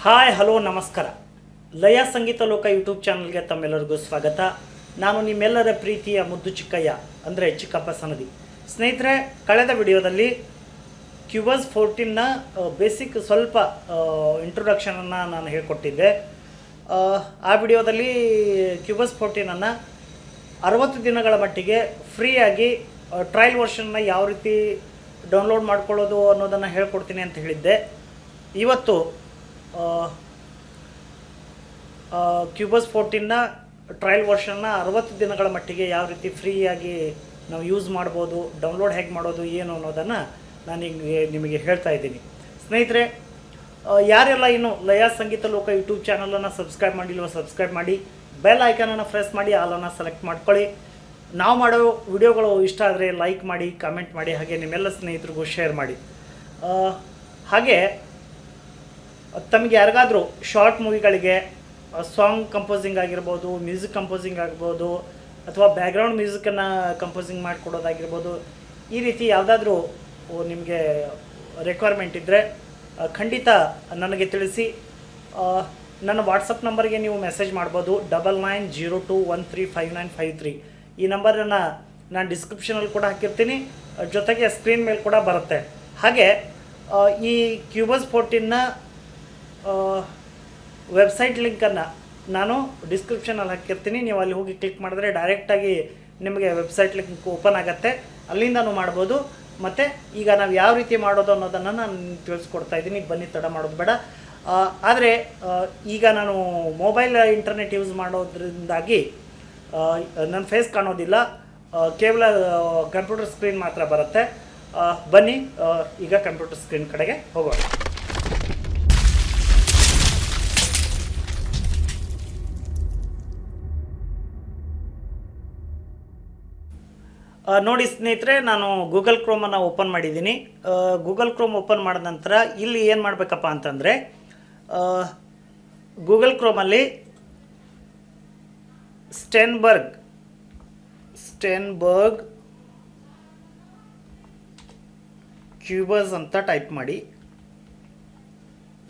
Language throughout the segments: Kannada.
ಹಾಯ್ ಹಲೋ ನಮಸ್ಕಾರ. ಲಯ ಸಂಗೀತ ಲೋಕ ಯೂಟ್ಯೂಬ್ ಚಾನಲ್ಗೆ ತಮ್ಮೆಲ್ಲರಿಗೂ ಸ್ವಾಗತ. ನಾನು ನಿಮ್ಮೆಲ್ಲರ ಪ್ರೀತಿಯ ಮುದ್ದು ಚಿಕ್ಕಯ್ಯ ಅಂದರೆ ಚಿಕ್ಕಪ್ಪ ಸನದಿ. ಸ್ನೇಹಿತರೆ, ಕಳೆದ ವಿಡಿಯೋದಲ್ಲಿ ಕ್ಯೂಬಸ್ 14ನ ಬೇಸಿಕ್ ಸ್ವಲ್ಪ ಇಂಟ್ರೊಡಕ್ಷನನ್ನು ನಾನು ಹೇಳ್ಕೊಟ್ಟಿದ್ದೆ. ಆ ವಿಡಿಯೋದಲ್ಲಿ ಕ್ಯೂಬಸ್ 14ಅನ್ನು 60 ದಿನಗಳ ಮಟ್ಟಿಗೆ ಫ್ರೀಯಾಗಿ ಟ್ರಯಲ್ ವರ್ಷನ್ನ ಯಾವ ರೀತಿ ಡೌನ್ಲೋಡ್ ಮಾಡ್ಕೊಳ್ಳೋದು ಅನ್ನೋದನ್ನು ಹೇಳ್ಕೊಡ್ತೀನಿ ಅಂತ ಹೇಳಿದ್ದೆ. ಇವತ್ತು ಕ್ಯೂಬಸ್ 14ನ ಟ್ರಯಲ್ ವರ್ಷನ್ನ 60 ದಿನಗಳ ಮಟ್ಟಿಗೆ ಯಾವ ರೀತಿ ಫ್ರೀಯಾಗಿ ನಾವು ಯೂಸ್ ಮಾಡ್ಬೋದು, ಡೌನ್ಲೋಡ್ ಹೇಗೆ ಮಾಡೋದು ಏನು ಅನ್ನೋದನ್ನು ನಾನು ನಿಮಗೆ ಹೇಳ್ತಾ ಇದ್ದೀನಿ. ಸ್ನೇಹಿತರೆ, ಯಾರೆಲ್ಲ ಇನ್ನು ಲಯ ಸಂಗೀತ ಲೋಕ ಯೂಟ್ಯೂಬ್ ಚಾನಲನ್ನು ಸಬ್ಸ್ಕ್ರೈಬ್ ಮಾಡಿಲ್ವೋ ಸಬ್ಸ್ಕ್ರೈಬ್ ಮಾಡಿ, ಬೆಲ್ ಐಕನನ್ನು ಪ್ರೆಸ್ ಮಾಡಿ, ಆಲನ್ನು ಸೆಲೆಕ್ಟ್ ಮಾಡ್ಕೊಳ್ಳಿ. ನಾವು ಮಾಡೋ ವಿಡಿಯೋಗಳು ಇಷ್ಟ ಆದರೆ ಲೈಕ್ ಮಾಡಿ, ಕಮೆಂಟ್ ಮಾಡಿ, ಹಾಗೆ ನಿಮ್ಮೆಲ್ಲ ಸ್ನೇಹಿತರಿಗೂ ಶೇರ್ ಮಾಡಿ. ಹಾಗೆ ತಮಗೆ ಯಾರಿಗಾದರೂ ಶಾರ್ಟ್ ಮೂವಿಗಳಿಗೆ ಸಾಂಗ್ ಕಂಪೋಸಿಂಗ್ ಆಗಿರ್ಬೋದು, ಮ್ಯೂಸಿಕ್ ಕಂಪೋಸಿಂಗ್ ಆಗ್ಬೋದು, ಅಥವಾ ಬ್ಯಾಕ್ಗ್ರೌಂಡ್ ಮ್ಯೂಸಿಕನ್ನು ಕಂಪೋಸಿಂಗ್ ಮಾಡಿಕೊಡೋದಾಗಿರ್ಬೋದು, ಈ ರೀತಿ ಯಾವುದಾದ್ರೂ ನಿಮಗೆ ರಿಕ್ವೈರ್ಮೆಂಟ್ ಇದ್ದರೆ ಖಂಡಿತ ನನಗೆ ತಿಳಿಸಿ. ನನ್ನ ವಾಟ್ಸಪ್ ನಂಬರ್ಗೆ ನೀವು ಮೆಸೇಜ್ ಮಾಡ್ಬೋದು. 9902135953 ಈ ನಂಬರನ್ನು ನಾನು ಡಿಸ್ಕ್ರಿಪ್ಷನಲ್ಲಿ ಕೂಡ ಹಾಕಿರ್ತೀನಿ, ಜೊತೆಗೆ ಸ್ಕ್ರೀನ್ ಮೇಲೆ ಕೂಡ ಬರುತ್ತೆ. ಹಾಗೆ ಈ ಕ್ಯೂಬಸ್ 14ನ ವೆಬ್ಸೈಟ್ ಲಿಂಕನ್ನು ನಾನು ಡಿಸ್ಕ್ರಿಪ್ಷನಲ್ಲಿ ಹಾಕಿರ್ತೀನಿ. ನೀವು ಅಲ್ಲಿ ಹೋಗಿ ಕ್ಲಿಕ್ ಮಾಡಿದ್ರೆ ಡೈರೆಕ್ಟಾಗಿ ನಿಮಗೆ ವೆಬ್ಸೈಟ್ ಲಿಂಕ್ ಓಪನ್ ಆಗುತ್ತೆ, ಅಲ್ಲಿಂದನೂ ಮಾಡ್ಬೋದು. ಮತ್ತು ಈಗ ನಾವು ಯಾವ ರೀತಿ ಮಾಡೋದು ಅನ್ನೋದನ್ನು ನಾನು ತಿಳಿಸ್ಕೊಡ್ತಾ ಇದ್ದೀನಿ. ಬನ್ನಿ, ತಡ ಮಾಡೋದು ಬೇಡ. ಆದರೆ ಈಗ ನಾನು ಮೊಬೈಲ್ ಇಂಟರ್ನೆಟ್ ಯೂಸ್ ಮಾಡೋದ್ರಿಂದಾಗಿ ನನ್ನ ಫೇಸ್ ಕಾಣೋದಿಲ್ಲ, ಕೇವಲ ಕಂಪ್ಯೂಟರ್ ಸ್ಕ್ರೀನ್ ಮಾತ್ರ ಬರುತ್ತೆ. ಬನ್ನಿ, ಈಗ ಕಂಪ್ಯೂಟರ್ ಸ್ಕ್ರೀನ್ ಕಡೆಗೆ ಹೋಗೋಣ. ನೋಡಿ ಸ್ನೇಹಿತರೆ, ನಾನು ಗೂಗಲ್ ಕ್ರೋಮನ್ನು ಓಪನ್ ಮಾಡಿದ್ದೀನಿ. ಗೂಗಲ್ ಕ್ರೋಮ್ ಓಪನ್ ಮಾಡಿದ ನಂತರ ಇಲ್ಲಿ ಏನು ಮಾಡಬೇಕಪ್ಪ ಅಂತಂದರೆ, ಗೂಗಲ್ ಕ್ರೋಮಲ್ಲಿ ಸ್ಟೆನ್ಬರ್ಗ್ ಕ್ಯೂಬಸ್ ಅಂತ ಟೈಪ್ ಮಾಡಿ.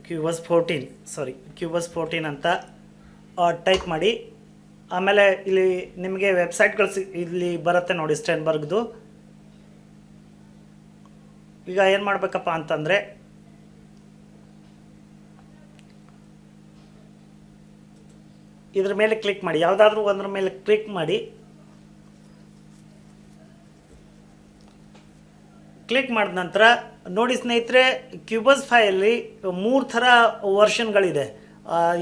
ಕ್ಯೂಬಸ್ 14 ಅಂತ ಟೈಪ್ ಮಾಡಿ. ಆಮೇಲೆ ಇಲ್ಲಿ ನಿಮಗೆ ವೆಬ್ಸೈಟ್ಗಳು ಇಲ್ಲಿ ಬರುತ್ತೆ ನೋಡಿ, ಸ್ಟೆನ್ಬರ್ಗ್ದು. ಈಗ ಏನು ಮಾಡಬೇಕಪ್ಪ ಅಂತಂದರೆ, ಇದ್ರ ಮೇಲೆ ಕ್ಲಿಕ್ ಮಾಡಿ, ಯಾವುದಾದ್ರೂ ಒಂದ್ರ ಮೇಲೆ ಕ್ಲಿಕ್ ಮಾಡಿ. ಕ್ಲಿಕ್ ಮಾಡಿದ ನಂತರ ನೋಡಿ ಸ್ನೇಹಿತರೆ, ಕ್ಯೂಬಸ್ 5ಅಲ್ಲಿ 3 ಥರ ವರ್ಷನ್ಗಳಿದೆ.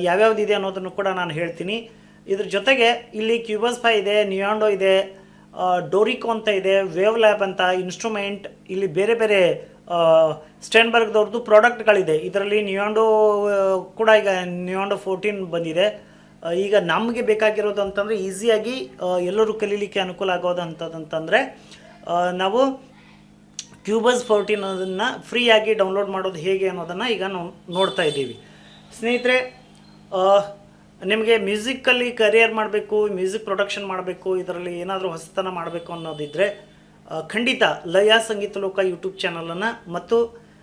ಯಾವ್ಯಾವುದಿದೆ ಅನ್ನೋದನ್ನು ಕೂಡ ನಾನು ಹೇಳ್ತೀನಿ. ಇದ್ರ ಜೊತೆಗೆ ಇಲ್ಲಿ ಕ್ಯೂಬಸ್ 5 ಇದೆ, ನಿಯಾಂಡೋ ಇದೆ, ಡೋರಿಕೋ ಅಂತ ಇದೆ, ವೇವ್ ಲ್ಯಾಬ್ ಅಂತ, ಇನ್ಸ್ಟ್ರೂಮೆಂಟ್, ಇಲ್ಲಿ ಬೇರೆ ಬೇರೆ ಸ್ಟೆನ್ಬರ್ಗ್ದವ್ರದ್ದು ಪ್ರಾಡಕ್ಟ್ಗಳಿದೆ. ಇದರಲ್ಲಿ ನಿಯಾಂಡೋ ಕೂಡ ಈಗ ನಿಯಾಂಡೋ 14 ಬಂದಿದೆ. ಈಗ ನಮಗೆ ಬೇಕಾಗಿರೋದು ಅಂತಂದರೆ, ಈಸಿಯಾಗಿ ಎಲ್ಲರೂ ಕಲೀಲಿಕ್ಕೆ ಅನುಕೂಲ ಆಗೋದು ಅಂತಂದರೆ ನಾವು ಕ್ಯೂಬಸ್ 14 ಅದನ್ನು ಫ್ರೀಯಾಗಿ ಡೌನ್ಲೋಡ್ ಮಾಡೋದು ಹೇಗೆ ಅನ್ನೋದನ್ನು ಈಗ ನಾವು ನೋಡ್ತಾ ಇದ್ದೀವಿ. ಸ್ನೇಹಿತರೆ, ನಿಮಗೆ ಮ್ಯೂಸಿಕ್ಕಲ್ಲಿ ಕರಿಯರ್ ಮಾಡಬೇಕು, ಮ್ಯೂಸಿಕ್ ಪ್ರೊಡಕ್ಷನ್ ಮಾಡಬೇಕು, ಇದರಲ್ಲಿ ಏನಾದರೂ ಹೊಸತನ ಮಾಡಬೇಕು ಅನ್ನೋದಿದ್ದರೆ ಖಂಡಿತ ಲಯ ಸಂಗೀತ ಲೋಕ ಯೂಟ್ಯೂಬ್ ಚಾನಲನ್ನು ಮತ್ತು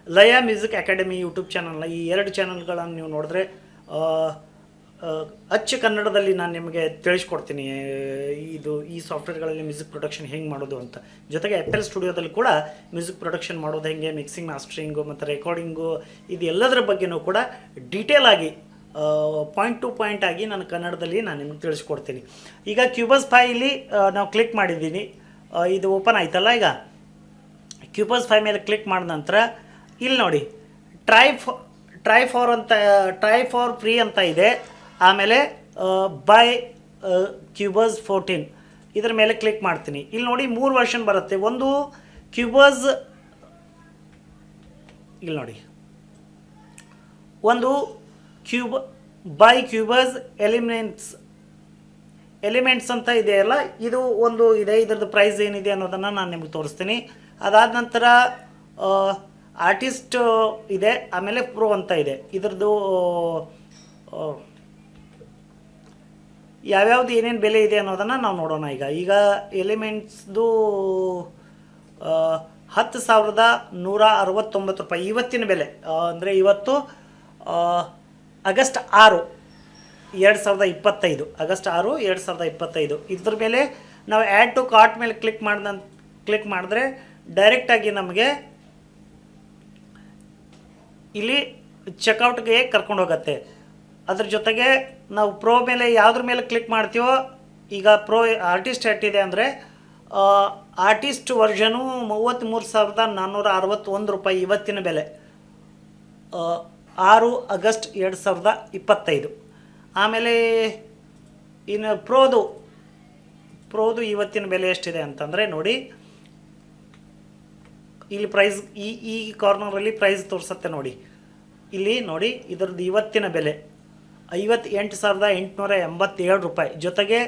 ಲಯ ಮ್ಯೂಸಿಕ್ ಅಕಾಡೆಮಿ ಯೂಟ್ಯೂಬ್ ಚಾನಲ್ನ, ಈ 2 ಚಾನಲ್ಗಳನ್ನು ನೀವು ನೋಡಿದ್ರೆ ಅಚ್ಚ ಕನ್ನಡದಲ್ಲಿ ನಾನು ನಿಮಗೆ ತಿಳಿಸ್ಕೊಡ್ತೀನಿ ಈ ಸಾಫ್ಟ್ವೇರ್ಗಳಲ್ಲಿ ಮ್ಯೂಸಿಕ್ ಪ್ರೊಡಕ್ಷನ್ ಹೆಂಗೆ ಮಾಡೋದು ಅಂತ. ಜೊತೆಗೆ FL ಸ್ಟುಡಿಯೋದಲ್ಲಿ ಕೂಡ ಮ್ಯೂಸಿಕ್ ಪ್ರೊಡಕ್ಷನ್ ಮಾಡೋದು ಹೆಂಗೆ, ಮಿಕ್ಸಿಂಗ್, ಮಾಸ್ಟರಿಂಗು ಮತ್ತು ರೆಕಾರ್ಡಿಂಗು, ಇದು ಎಲ್ಲದರ ಬಗ್ಗೆಯೂ ಕೂಡ ಡೀಟೇಲ್ ಆಗಿ ಪಾಯಿಂಟ್ ಟು ಪಾಯಿಂಟ್ ಆಗಿ ನಾನು ಕನ್ನಡದಲ್ಲಿ ನಾನು ನಿಮಗೆ ತಿಳಿಸ್ಕೊಡ್ತೀನಿ. ಈಗ ಕ್ಯೂಬಸ್ 5 ನಾವು ಕ್ಲಿಕ್ ಮಾಡಿದ್ದೀನಿ, ಇದು ಓಪನ್ ಆಯ್ತಲ್ಲ. ಈಗ ಕ್ಯೂಬಸ್ 5 ಮೇಲೆ ಕ್ಲಿಕ್ ಮಾಡಿದ ನಂತರ ಇಲ್ಲಿ ನೋಡಿ, ಟ್ರೈ ಫಾರ್ ಫ್ರೀ ಅಂತ ಇದೆ. ಆಮೇಲೆ ಬೈ ಕ್ಯೂಬಸ್ 14 ಇದರ ಮೇಲೆ ಕ್ಲಿಕ್ ಮಾಡ್ತೀನಿ. ಇಲ್ಲಿ ನೋಡಿ 3 ವರ್ಷನ್ ಬರುತ್ತೆ. ಒಂದು ಕ್ಯೂಬಸ್, ಇಲ್ಲಿ ನೋಡಿ, ಒಂದು ಬೈ ಕ್ಯೂಬಸ್ ಎಲಿಮೆಂಟ್ಸ್ ಅಂತ ಇದೆಯಲ್ಲ, ಇದು ಒಂದು ಇದೆ. ಇದರದ್ದು ಪ್ರೈಸ್ ಏನಿದೆ ಅನ್ನೋದನ್ನು ನಾನು ನಿಮಗೆ ತೋರಿಸ್ತೀನಿ. ಅದಾದ ನಂತರ ಆರ್ಟಿಸ್ಟ್ ಇದೆ, ಆಮೇಲೆ ಪ್ರೋ ಅಂತ ಇದೆ. ಇದರದ್ದು ಯಾವ್ಯಾವ್ದು ಏನೇನು ಬೆಲೆ ಇದೆ ಅನ್ನೋದನ್ನು ನಾವು ನೋಡೋಣ. ಈಗ ಎಲಿಮೆಂಟ್ಸ್ದು 10,169 ರೂಪಾಯಿ ಇವತ್ತಿನ ಬೆಲೆ. ಅಂದರೆ ಇವತ್ತು ಆಗಸ್ಟ್ 6 2025 ಆಗಸ್ಟ್ 6 2025 ಇದ್ರ ಮೇಲೆ ನಾವು ಆ್ಯಡ್ ಟು ಕಾರ್ಟ್ ಮೇಲೆ ಕ್ಲಿಕ್ ಮಾಡಿದ್ರೆ ಡೈರೆಕ್ಟಾಗಿ ನಮಗೆ ಇಲ್ಲಿ ಚೆಕ್ಔಟ್ಗೆ ಕರ್ಕೊಂಡು ಹೋಗುತ್ತೆ. ಅದ್ರ ಜೊತೆಗೆ ನಾವು ಪ್ರೋ ಮೇಲೆ ಯಾವುದ್ರ ಮೇಲೆ ಕ್ಲಿಕ್ ಮಾಡ್ತೀವೋ, ಈಗ ಪ್ರೋ ಆರ್ಟಿಸ್ಟ್ ಎಷ್ಟಿದೆ ಅಂದರೆ ಆರ್ಟಿಸ್ಟ್ ವರ್ಷನು 33,461 ರೂಪಾಯಿ ಇವತ್ತಿನ ಬೆಲೆ, 6 ಆಗಸ್ಟ್ 2025. ಆಮೇಲೆ ಇನ್ನು ಪ್ರೋದು ಇವತ್ತಿನ ಬೆಲೆ ಎಷ್ಟಿದೆ ಅಂತಂದರೆ ನೋಡಿ, ಇಲ್ಲಿ ಪ್ರೈಸ್ ಈ ಕಾರ್ನರಲ್ಲಿ ಪ್ರೈಸ್ ತೋರಿಸುತ್ತೆ ನೋಡಿ. ಇಲ್ಲಿ ನೋಡಿ, ಇದರದ್ದು ಇವತ್ತಿನ ಬೆಲೆ 58,887 ರೂಪಾಯಿ. ಜೊತೆಗೆ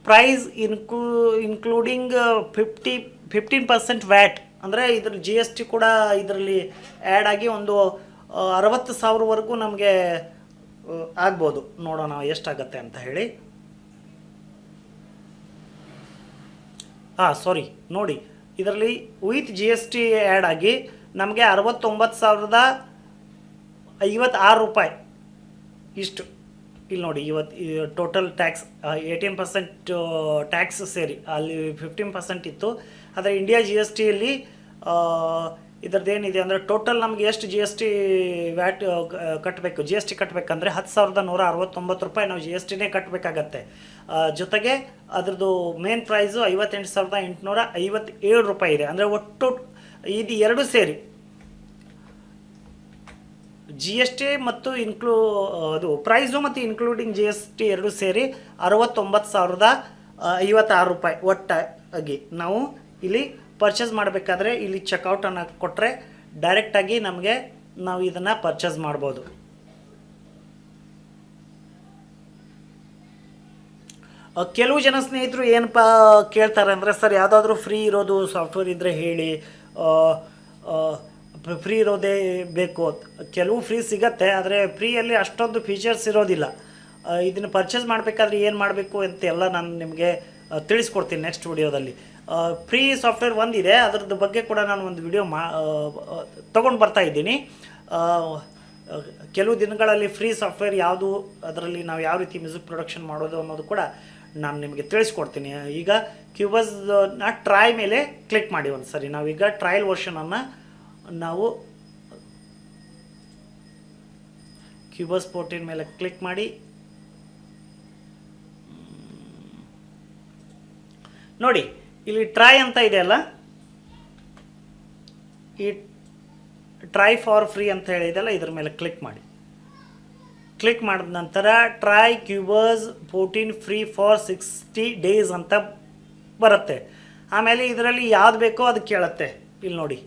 ಪ್ರೈಸ್ ಇನ್ಕ್ಲೂಡಿಂಗ್ 15% ವ್ಯಾಟ್, ಅಂದರೆ ಇದ್ರ GST ಕೂಡ ಇದರಲ್ಲಿ ಆ್ಯಡ್ ಆಗಿ ಒಂದು 60,000ವರೆಗೂ ನಮಗೆ ಆಗ್ಬೋದು. ನೋಡೋಣ ಎಷ್ಟಾಗತ್ತೆ ಅಂತ ಹೇಳಿ. ಸಾರಿ ನೋಡಿ, ಇದರಲ್ಲಿ ವಿತ್ GST ಆ್ಯಡ್ ಆಗಿ ನಮಗೆ 69,056 ರೂಪಾಯಿ ಇಷ್ಟು. ಇಲ್ಲಿ ನೋಡಿ, ಇವತ್ತು ಟೋಟಲ್ ಟ್ಯಾಕ್ಸ್ 18% ಟ್ಯಾಕ್ಸ್ ಸೇರಿ, ಅಲ್ಲಿ 15% ಇತ್ತು. ಆದರೆ ಇಂಡಿಯಾ GSTಯಲ್ಲಿ ಇದರದ್ದೇನಿದೆ ಅಂದರೆ ಟೋಟಲ್ ನಮಗೆ ಎಷ್ಟು GST ವ್ಯಾಟ್ ಕಟ್ಟಬೇಕು, GST ಕಟ್ಟಬೇಕಂದ್ರೆ 10,169 ರೂಪಾಯಿ ನಾವು GSTನೇ ಕಟ್ಟಬೇಕಾಗತ್ತೆ. ಜೊತೆಗೆ ಅದರದ್ದು ಮೇನ್ ಪ್ರೈಸು 58,857 ರೂಪಾಯಿ ಇದೆ. ಅಂದರೆ ಒಟ್ಟು ಇದು ಎರಡು ಸೇರಿ GST ಮತ್ತು ಅದು ಪ್ರೈಸು ಮತ್ತು ಇನ್ಕ್ಲೂಡಿಂಗ್ GST ಎರಡು ಸೇರಿ 69,056 ರೂಪಾಯಿ ಒಟ್ಟಾಗಿ ನಾವು ಇಲ್ಲಿ ಪರ್ಚೇಸ್ ಮಾಡಬೇಕಾದ್ರೆ ಇಲ್ಲಿ ಚೆಕ್ಔಟನ್ನು ಕೊಟ್ಟರೆ ಡೈರೆಕ್ಟಾಗಿ ನಾವು ಇದನ್ನು ಪರ್ಚೇಸ್ ಮಾಡ್ಬೋದು. ಕೆಲವು ಜನ ಸ್ನೇಹಿತರು ಏನಪ್ಪ ಕೇಳ್ತಾರೆ ಅಂದರೆ, ಸರ್ ಯಾವುದಾದ್ರೂ ಫ್ರೀ ಇರೋದು ಸಾಫ್ಟ್ವೇರ್ ಇದ್ದರೆ ಹೇಳಿ, ಫ್ರೀ ಇರೋದೇ ಬೇಕು. ಕೆಲವು ಫ್ರೀ ಸಿಗತ್ತೆ, ಆದರೆ ಫ್ರೀಯಲ್ಲಿ ಅಷ್ಟೊಂದು ಫೀಚರ್ಸ್ ಇರೋದಿಲ್ಲ. ಇದನ್ನು ಪರ್ಚೇಸ್ ಮಾಡಬೇಕಾದ್ರೆ ಏನು ಮಾಡಬೇಕು ಅಂತ ಎಲ್ಲ ನಾನು ನಿಮಗೆ ತಿಳಿಸ್ಕೊಡ್ತೀನಿ ನೆಕ್ಸ್ಟ್ ವಿಡಿಯೋದಲ್ಲಿ. ಫ್ರೀ ಸಾಫ್ಟ್ವೇರ್ ಒಂದಿದೆ, ಅದರದ್ದು ಬಗ್ಗೆ ಕೂಡ ನಾನು ಒಂದು ವಿಡಿಯೋ ತೊಗೊಂಡು ಬರ್ತಾ ಇದ್ದೀನಿ. ಕೆಲವು ದಿನಗಳಲ್ಲಿ ಫ್ರೀ ಸಾಫ್ಟ್ವೇರ್ ಯಾವುದು, ಅದರಲ್ಲಿ ನಾವು ಯಾವ ರೀತಿ ಮ್ಯೂಸಿಕ್ ಪ್ರೊಡಕ್ಷನ್ ಮಾಡೋದು ಅನ್ನೋದು ಕೂಡ ನಾನು ನಿಮಗೆ ತಿಳಿಸ್ಕೊಡ್ತೀನಿ. ಈಗ ಕ್ಯೂಬಸ್ನ ಟ್ರೈ ಮೇಲೆ ಕ್ಲಿಕ್ ಮಾಡಿ ಒಂದು ಸರಿ. ನಾವೀಗ ಟ್ರಯಲ್ ವರ್ಷನನ್ನು ನಾವು ಕ್ಯೂಬಸ್ 14 ಮೇಲೆ ಕ್ಲಿಕ್ ಮಾಡಿ ನೋಡಿ, ಇಲ್ಲಿ ಟ್ರೈ ಅಂತ ಇದೆ ಅಲ್ಲ, ಈ ಟ್ರೈ ಫಾರ್ ಫ್ರೀ ಅಂತ ಹೇಳಿದೆಲ್ಲ, ಇದ್ರ ಮೇಲೆ ಕ್ಲಿಕ್ ಮಾಡಿ. ಕ್ಲಿಕ್ ಮಾಡಿದ ನಂತರ ಟ್ರೈ ಕ್ಯೂಬಸ್ 14 ಫ್ರೀ ಫಾರ್ 60 ಡೇಸ್ ಅಂತ ಬರುತ್ತೆ. ಆಮೇಲೆ ಇದರಲ್ಲಿ ಯಾವ್ದು ಬೇಕೋ ಅದು ಕೇಳುತ್ತೆ. ಇಲ್ಲಿ ನೋಡಿ,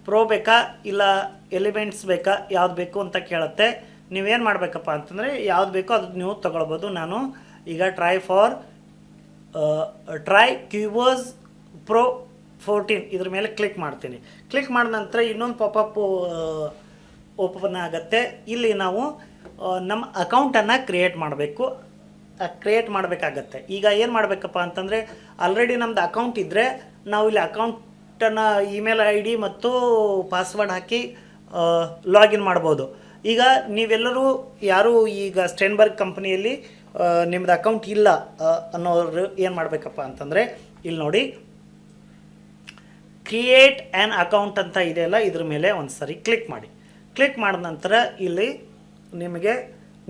ಪ್ರೋ ಬೇಕಾ ಇಲ್ಲ ಎಲಿಮೆಂಟ್ಸ್ ಬೇಕಾ, ಯಾವ್ದು ಬೇಕು ಅಂತ ಕೇಳುತ್ತೆ. ನೀವೇನು ಮಾಡಬೇಕಪ್ಪ ಅಂತಂದರೆ ಯಾವ್ದು ಬೇಕೋ ಅದು ನೀವು ತೊಗೊಳ್ಬೋದು. ನಾನು ಈಗ ಟ್ರೈ ಕ್ಯೂಬಸ್ ಪ್ರೋ 14 ಇದ್ರ ಮೇಲೆ ಕ್ಲಿಕ್ ಮಾಡ್ತೀನಿ. ಕ್ಲಿಕ್ ಮಾಡಿದ ನಂತರ ಇನ್ನೊಂದು ಪಾಪಪ್ ಓಪನ್ ಆಗುತ್ತೆ. ಇಲ್ಲಿ ನಾವು ನಮ್ಮ ಅಕೌಂಟನ್ನು ಕ್ರಿಯೇಟ್ ಮಾಡಬೇಕಾಗತ್ತೆ. ಈಗ ಏನು ಮಾಡಬೇಕಪ್ಪ ಅಂತಂದರೆ, ಆಲ್ರೆಡಿ ನಮ್ಮದು ಅಕೌಂಟ್ ಇದ್ದರೆ ನಾವು ಇಲ್ಲಿ ಅಕೌಂಟನ್ನು ಇಮೇಲ್ ID ಮತ್ತು ಪಾಸ್ವರ್ಡ್ ಹಾಕಿ ಲಾಗಿನ್ ಮಾಡ್ಬೋದು. ಈಗ ನೀವೆಲ್ಲರೂ ಯಾರು ಈಗ ಸ್ಟೆನ್ಬರ್ಗ್ ಕಂಪ್ನಿಯಲ್ಲಿ ನಿಮ್ಮದು ಅಕೌಂಟ್ ಇಲ್ಲ ಅನ್ನೋರು ಏನು ಮಾಡಬೇಕಪ್ಪ ಅಂತಂದರೆ, ಇಲ್ಲಿ ನೋಡಿ ಕ್ರಿಯೇಟ್ ಆ್ಯನ್ ಅಕೌಂಟ್ ಅಂತ ಇದೆಯಲ್ಲ, ಇದ್ರ ಮೇಲೆ ಒಂದು ಸರಿ ಕ್ಲಿಕ್ ಮಾಡಿ. ಕ್ಲಿಕ್ ಮಾಡಿದ ನಂತರ ಇಲ್ಲಿ ನಿಮಗೆ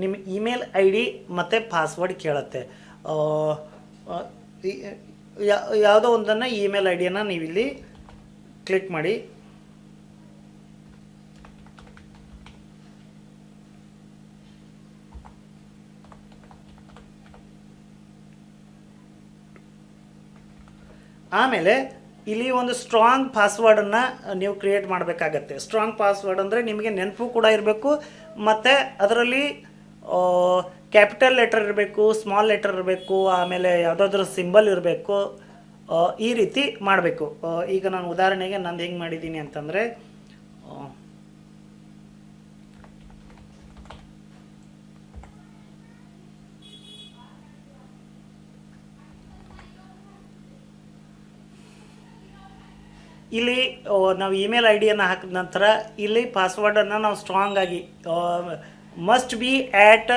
ನಿಮ್ಮ ಇಮೇಲ್ ID ಮತ್ತು ಪಾಸ್ವರ್ಡ್ ಕೇಳುತ್ತೆ. ಯಾವುದೋ ಒಂದನ್ನು ಇಮೇಲ್ IDಯನ್ನು ನೀವಿಲ್ಲಿ ಕ್ಲಿಕ್ ಮಾಡಿ. ಆಮೇಲೆ ಇಲ್ಲಿ ಒಂದು ಸ್ಟ್ರಾಂಗ್ ಪಾಸ್ವರ್ಡನ್ನು ನೀವು ಕ್ರಿಯೇಟ್ ಮಾಡಬೇಕಾಗತ್ತೆ. ಸ್ಟ್ರಾಂಗ್ ಪಾಸ್ವರ್ಡ್ ಅಂದರೆ ನಿಮಗೆ ನೆನಪು ಕೂಡ ಇರಬೇಕು, ಮತ್ತು ಅದರಲ್ಲಿ ಕ್ಯಾಪಿಟಲ್ ಲೆಟರ್ ಇರಬೇಕು, ಸ್ಮಾಲ್ ಲೆಟರ್ ಇರಬೇಕು, ಆಮೇಲೆ ಯಾವುದಾದ್ರೂ ಸಿಂಬಲ್ ಇರಬೇಕು. ಈ ರೀತಿ ಮಾಡಬೇಕು. ಈಗ ನಾನು ಉದಾಹರಣೆಗೆ ನಂದು ಹೆಂಗೆ ಮಾಡಿದ್ದೀನಿ ಅಂತಂದರೆ, ಇಲ್ಲಿ ನಾವು ಇಮೇಲ್ ಐ ಡಿಯನ್ನು ಹಾಕಿದ ನಂತರ ಇಲ್ಲಿ ಪಾಸ್ವರ್ಡನ್ನು ನಾವು ಸ್ಟ್ರಾಂಗ್ ಆಗಿ must be at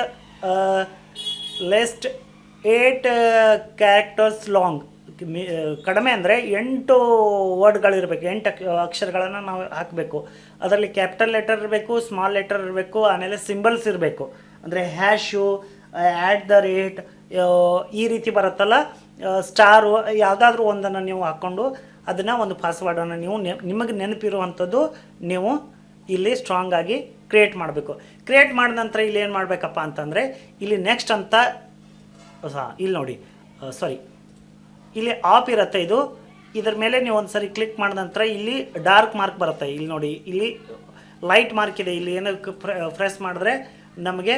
lest 8 characters long, ಕಡಿಮೆ ಅಂದರೆ 8 ವರ್ಡ್ಗಳಿರಬೇಕು, 8 ಅಕ್ಷರಗಳನ್ನು ನಾವು ಹಾಕಬೇಕು. ಅದರಲ್ಲಿ ಕ್ಯಾಪಿಟಲ್ ಲೆಟರ್ ಇರಬೇಕು, ಸ್ಮಾಲ್ ಲೆಟರ್ ಇರಬೇಕು, ಆಮೇಲೆ ಸಿಂಬಲ್ಸ್ ಇರಬೇಕು. ಅಂದರೆ ಹ್ಯಾಶು, @ ಈ ರೀತಿ ಬರುತ್ತಲ್ಲ, ಸ್ಟಾರು, ಯಾವುದಾದ್ರೂ ಒಂದನ್ನು ನೀವು ಹಾಕ್ಕೊಂಡು ಅದನ್ನು ಒಂದು ಪಾಸ್ವರ್ಡನ್ನು ನೀವು ನಿಮಗೆ ನೆನಪಿರುವಂಥದ್ದು ನೀವು ಇಲ್ಲಿ ಸ್ಟ್ರಾಂಗ್ ಆಗಿ ಕ್ರಿಯೇಟ್ ಮಾಡಬೇಕು. ಕ್ರಿಯೇಟ್ ಮಾಡಿದ ನಂತರ ಇಲ್ಲಿ ಏನು ಮಾಡಬೇಕಪ್ಪ ಅಂತಂದರೆ ಇಲ್ಲಿ ನೆಕ್ಸ್ಟ್ ಅಂತ ಇಲ್ಲಿ ನೋಡಿ, ಇಲ್ಲಿ ಆಫ್ ಇರುತ್ತೆ. ಇದ್ರ ಮೇಲೆ ನೀವು ಒಂದು ಸರಿ ಕ್ಲಿಕ್ ಮಾಡಿದ ನಂತರ ಇಲ್ಲಿ ಡಾರ್ಕ್ ಮಾರ್ಕ್ ಬರುತ್ತೆ. ಇಲ್ಲಿ ನೋಡಿ, ಇಲ್ಲಿ ಲೈಟ್ ಮಾರ್ಕ್ ಇದೆ. ಇಲ್ಲಿ ಏನಕ್ಕೆ ಪ್ರೆಸ್ ಮಾಡಿದ್ರೆ ನಮಗೆ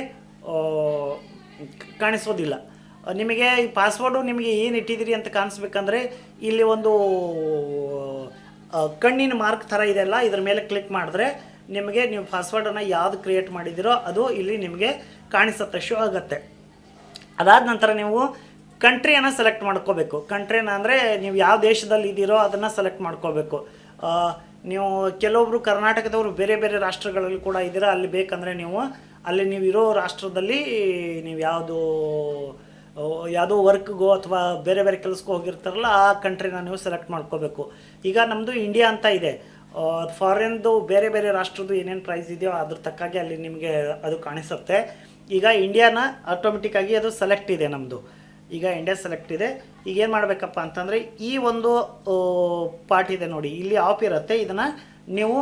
ಕಾಣಿಸೋದಿಲ್ಲ. ನಿಮಗೆ ಈ ಪಾಸ್ವರ್ಡು ನಿಮಗೆ ಏನು ಇಟ್ಟಿದ್ದೀರಿ ಅಂತ ಕಾಣಿಸ್ಬೇಕಂದ್ರೆ ಇಲ್ಲಿ ಒಂದು ಕಣ್ಣಿನ ಮಾರ್ಕ್ ಥರ ಇದೆಲ್ಲ, ಇದ್ರ ಮೇಲೆ ಕ್ಲಿಕ್ ಮಾಡಿದ್ರೆ ನಿಮಗೆ ನೀವು ಪಾಸ್ವರ್ಡನ್ನು ಯಾವುದು ಕ್ರಿಯೇಟ್ ಮಾಡಿದ್ದೀರೋ ಅದು ಇಲ್ಲಿ ನಿಮಗೆ ಕಾಣಿಸುತ್ತೆ, ಶೋ ಆಗುತ್ತೆ. ಅದಾದ ನಂತರ ನೀವು ಕಂಟ್ರಿಯನ್ನು ಸೆಲೆಕ್ಟ್ ಮಾಡ್ಕೋಬೇಕು. ಕಂಟ್ರಿನ ಅಂದರೆ ನೀವು ಯಾವ ದೇಶದಲ್ಲಿ ಇದ್ದೀರೋ ಅದನ್ನು ಸೆಲೆಕ್ಟ್ ಮಾಡ್ಕೋಬೇಕು. ನೀವು ಕೆಲವೊಬ್ಬರು ಕರ್ನಾಟಕದವರು ಬೇರೆ ಬೇರೆ ರಾಷ್ಟ್ರಗಳಲ್ಲಿ ಕೂಡ ಇದ್ದೀರಾ, ಅಲ್ಲಿ ಬೇಕಂದರೆ ನೀವು ಅಲ್ಲಿ ನೀವು ಇರೋ ರಾಷ್ಟ್ರದಲ್ಲಿ ನೀವು ಯಾವುದೋ ವರ್ಕ್ಗೋ ಅಥವಾ ಬೇರೆ ಬೇರೆ ಕೆಲಸಕ್ಕೋ ಹೋಗಿರ್ತಾರಲ್ಲ ಆ ಕಂಟ್ರಿನ ನೀವು ಸೆಲೆಕ್ಟ್ ಮಾಡ್ಕೋಬೇಕು. ಈಗ ನಮ್ಮದು ಇಂಡಿಯಾ ಅಂತ ಇದೆ, ಫಾರಿನ್ದು ಬೇರೆ ಬೇರೆ ರಾಷ್ಟ್ರದ್ದು ಏನೇನು ಪ್ರೈಸ್ ಇದೆಯೋ ಅದ್ರ ತಕ್ಕಾಗಿ ಅಲ್ಲಿ ನಿಮಗೆ ಅದು ಕಾಣಿಸುತ್ತೆ. ಈಗ ಇಂಡಿಯಾನ ಆಟೋಮೆಟಿಕ್ಕಾಗಿ ಅದು ಸೆಲೆಕ್ಟ್ ಇದೆ ನಮ್ಮದು. ಈಗ ಇಂಡಿಯಾ ಸೆಲೆಕ್ಟ್ ಇದೆ. ಈಗ ಏನು ಮಾಡಬೇಕಪ್ಪ ಅಂತಂದರೆ ಈ ಒಂದು ಪಾರ್ಟ್ ಇದೆ ನೋಡಿ, ಇಲ್ಲಿ ಆಫ್ ಇರುತ್ತೆ. ಇದನ್ನು ನೀವು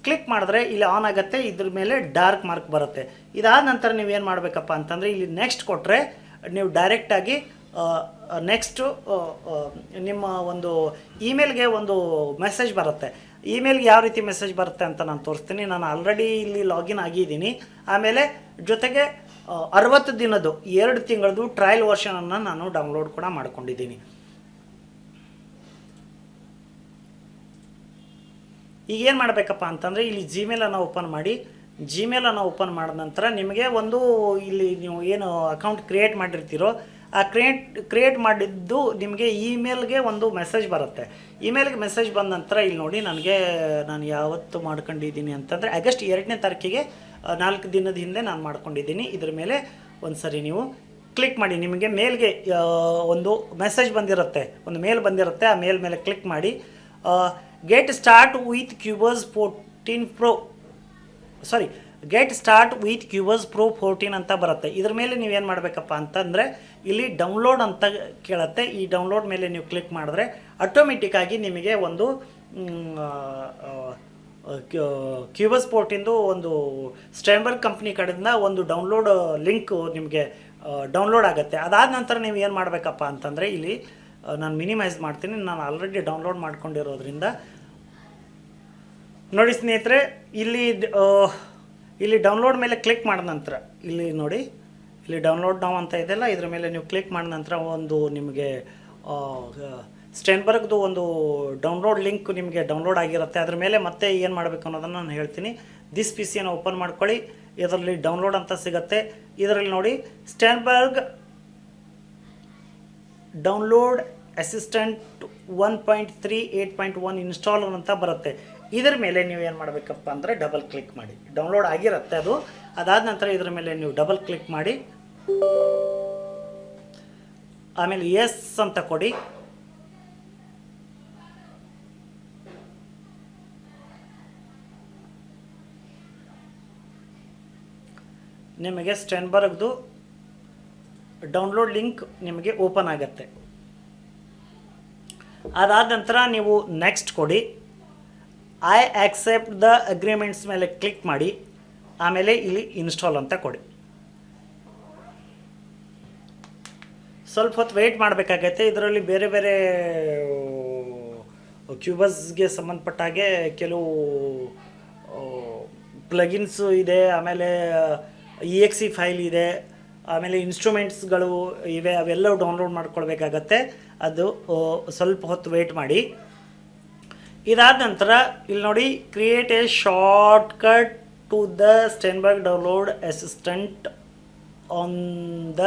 ಕ್ಲಿಕ್ ಮಾಡಿದ್ರೆ ಇಲ್ಲಿ ಆನ್ ಆಗುತ್ತೆ, ಇದ್ರ ಮೇಲೆ ಡಾರ್ಕ್ ಮಾರ್ಕ್ ಬರುತ್ತೆ. ಇದಾದ ನಂತರ ನೀವೇನು ಮಾಡಬೇಕಪ್ಪ ಅಂತಂದರೆ ಇಲ್ಲಿ ನೆಕ್ಸ್ಟ್ ಕೊಟ್ಟರೆ ನೀವು ಡೈರೆಕ್ಟಾಗಿ ನೆಕ್ಸ್ಟು ನಿಮ್ಮ ಒಂದು ಇಮೇಲ್ಗೆ ಒಂದು ಮೆಸೇಜ್ ಬರುತ್ತೆ. ಇಮೇಲ್ಗೆ ಯಾವ ರೀತಿ ಮೆಸೇಜ್ ಬರುತ್ತೆ ಅಂತ ನಾನು ತೋರಿಸ್ತೀನಿ. ನಾನು ಆಲ್ರೆಡಿ ಇಲ್ಲಿ ಲಾಗಿನ್ ಆಗಿದ್ದೀನಿ. ಆಮೇಲೆ ಜೊತೆಗೆ 60 ದಿನದ್ದು 2 ತಿಂಗಳದ್ದು ಟ್ರಯಲ್ ವರ್ಷನನ್ನು ನಾನು ಡೌನ್ಲೋಡ್ ಕೂಡ ಮಾಡ್ಕೊಂಡಿದ್ದೀನಿ. ಈಗ ಏನು ಮಾಡಬೇಕಪ್ಪ ಅಂತಂದರೆ ಇಲ್ಲಿ ಜಿಮೇಲನ್ನು ಓಪನ್ ಮಾಡಿ. ಜಿಮೇಲನ್ನು ಓಪನ್ ಮಾಡಿದ ನಂತರ ನಿಮಗೆ ಒಂದು ಇಲ್ಲಿ ನೀವು ಏನು ಅಕೌಂಟ್ ಕ್ರಿಯೇಟ್ ಮಾಡಿರ್ತೀರೋ ಆ ಕ್ರಿಯೇಟ್ ಮಾಡಿದ್ದು ನಿಮಗೆ ಇಮೇಲ್ಗೆ ಒಂದು ಮೆಸೇಜ್ ಬರುತ್ತೆ. ಇಮೇಲ್ಗೆ ಮೆಸೇಜ್ ಬಂದ ನಂತರ ಇಲ್ಲಿ ನೋಡಿ, ನಾನು ಯಾವತ್ತು ಮಾಡ್ಕೊಂಡಿದ್ದೀನಿ ಅಂತಂದರೆ ಆಗಸ್ಟ್ 2ನೇ ತಾರೀಕಿಗೆ 4 ದಿನದ ಹಿಂದೆ ನಾನು ಮಾಡ್ಕೊಂಡಿದ್ದೀನಿ. ಇದ್ರ ಮೇಲೆ ಒಂದು ಸರಿ ನೀವು ಕ್ಲಿಕ್ ಮಾಡಿ. ನಿಮಗೆ ಮೇಲ್ಗೆ ಒಂದು ಮೆಸೇಜ್ ಬಂದಿರುತ್ತೆ, ಒಂದು ಮೇಲ್ ಬಂದಿರುತ್ತೆ. ಆ ಮೇಲ್ ಮೇಲೆ ಕ್ಲಿಕ್ ಮಾಡಿ. Get start with Cubase 14 Pro get start with Cubase Pro 14 ಅಂತ ಬರುತ್ತೆ. ಇದ್ರ ಮೇಲೆ ನೀವೇನು ಮಾಡಬೇಕಪ್ಪ ಅಂತಂದರೆ ಇಲ್ಲಿ ಡೌನ್ಲೋಡ್ ಅಂತ ಕೇಳುತ್ತೆ. ಈ ಡೌನ್ಲೋಡ್ ಮೇಲೆ ನೀವು ಕ್ಲಿಕ್ ಮಾಡಿದ್ರೆ ಆಟೋಮೆಟಿಕ್ಕಾಗಿ ನಿಮಗೆ ಒಂದು ಕ್ಯೂಬಸ್ 14 ಒಂದು ಸ್ಟೇನ್ಬರ್ಗ್ ಕಂಪ್ನಿ ಕಡೆಯಿಂದ ಒಂದು ಡೌನ್ಲೋಡ್ ಲಿಂಕ್ ನಿಮಗೆ ಡೌನ್ಲೋಡ್ ಆಗುತ್ತೆ. ಅದಾದ ನಂತರ ನೀವು ಏನು ಮಾಡಬೇಕಪ್ಪ ಅಂತಂದರೆ ಇಲ್ಲಿ ನಾನು ಮಿನಿಮೈಸ್ ಮಾಡ್ತೀನಿ. ನಾನು ಆಲ್ರೆಡಿ ಡೌನ್ಲೋಡ್ ಮಾಡ್ಕೊಂಡಿರೋದ್ರಿಂದ ನೋಡಿ ಸ್ನೇಹಿತರೆ, ಇಲ್ಲಿ ಡೌನ್ಲೋಡ್ ಮೇಲೆ ಕ್ಲಿಕ್ ಮಾಡಿದ ನಂತರ ಇಲ್ಲಿ ನೋಡಿ, ಇಲ್ಲಿ ಡೌನ್ಲೋಡ್ ನಾವು ಅಂತ ಇದೆಯಲ್ಲ, ಇದ್ರ ಮೇಲೆ ನೀವು ಕ್ಲಿಕ್ ಮಾಡಿದ ನಂತರ ಒಂದು ನಿಮಗೆ ಸ್ಟೇನ್ಬರ್ಗ್ದು ಒಂದು ಡೌನ್ಲೋಡ್ ಲಿಂಕ್ ನಿಮಗೆ ಡೌನ್ಲೋಡ್ ಆಗಿರುತ್ತೆ. ಅದ್ರ ಮೇಲೆ ಮತ್ತೆ ಏನು ಮಾಡಬೇಕು ಅನ್ನೋದನ್ನು ನಾನು ಹೇಳ್ತೀನಿ. ದಿಸ್ ಪಿ ಸಿಯನ್ನು ಓಪನ್ ಮಾಡ್ಕೊಳ್ಳಿ. ಇದರಲ್ಲಿ ಡೌನ್ಲೋಡ್ ಅಂತ ಸಿಗುತ್ತೆ. ಇದರಲ್ಲಿ ನೋಡಿ ಸ್ಟೇನ್ಬರ್ಗ್ ಡೌನ್ಲೋಡ್ ಅಸಿಸ್ಟೆಂಟ್ 1.3 8.1 ಇನ್ಸ್ಟಾಲರ್ ಅಂತ ಬರುತ್ತೆ. ಇದರ ಮೇಲೆ ನೀವು ಏನು ಮಾಡಬೇಕಪ್ಪ ಅಂದರೆ ಡಬಲ್ ಕ್ಲಿಕ್ ಮಾಡಿ. ಡೌನ್ಲೋಡ್ ಆಗಿರುತ್ತೆ ಅದು. ಅದಾದ ನಂತರ ಇದರ ಮೇಲೆ ನೀವು ಡಬಲ್ ಕ್ಲಿಕ್ ಮಾಡಿ, ಆಮೇಲೆ ಎಸ್ ಅಂತ ಕೊಡಿ. ನಿಮಗೆ ಸ್ಟೇನ್ಬರ್ಗ್ದು ಡೌನ್ಲೋಡ್ ಲಿಂಕ್ ನಿಮಗೆ ಓಪನ್ ಆಗುತ್ತೆ. ಅದಾದ ನಂತರ ನೀವು ನೆಕ್ಸ್ಟ್ ಕೊಡಿ. ಐ ಆಕ್ಸೆಪ್ಟ್ ದ ಅಗ್ರಿಮೆಂಟ್ಸ್ ಮೇಲೆ ಕ್ಲಿಕ್ ಮಾಡಿ. ಆಮೇಲೆ ಇಲ್ಲಿ ಇನ್ಸ್ಟಾಲ್ ಅಂತ ಕೊಡಿ. ಸ್ವಲ್ಪ ಹೊತ್ತು ವೆಯ್ಟ್ ಮಾಡಬೇಕಾಗತ್ತೆ. ಇದರಲ್ಲಿ ಬೇರೆ ಬೇರೆ ಕ್ಯೂಬಸ್ಗೆ ಸಂಬಂಧಪಟ್ಟ ಹಾಗೆ ಕೆಲವು ಪ್ಲಗಿನ್ಸು ಇದೆ, ಆಮೇಲೆ exe ಫೈಲ್ ಇದೆ, ಆಮೇಲೆ ಇನ್ಸ್ಟ್ರೂಮೆಂಟ್ಸ್ಗಳು ಇವೆ, ಅವೆಲ್ಲವೂ ಡೌನ್ಲೋಡ್ ಮಾಡ್ಕೊಳ್ಬೇಕಾಗತ್ತೆ. ಅದು ಸ್ವಲ್ಪ ಹೊತ್ತು ವೆಯ್ಟ್ ಮಾಡಿ. ಇದಾದ ನಂತರ ಇಲ್ಲಿ ನೋಡಿ, create a shortcut to the Steinberg download assistant on the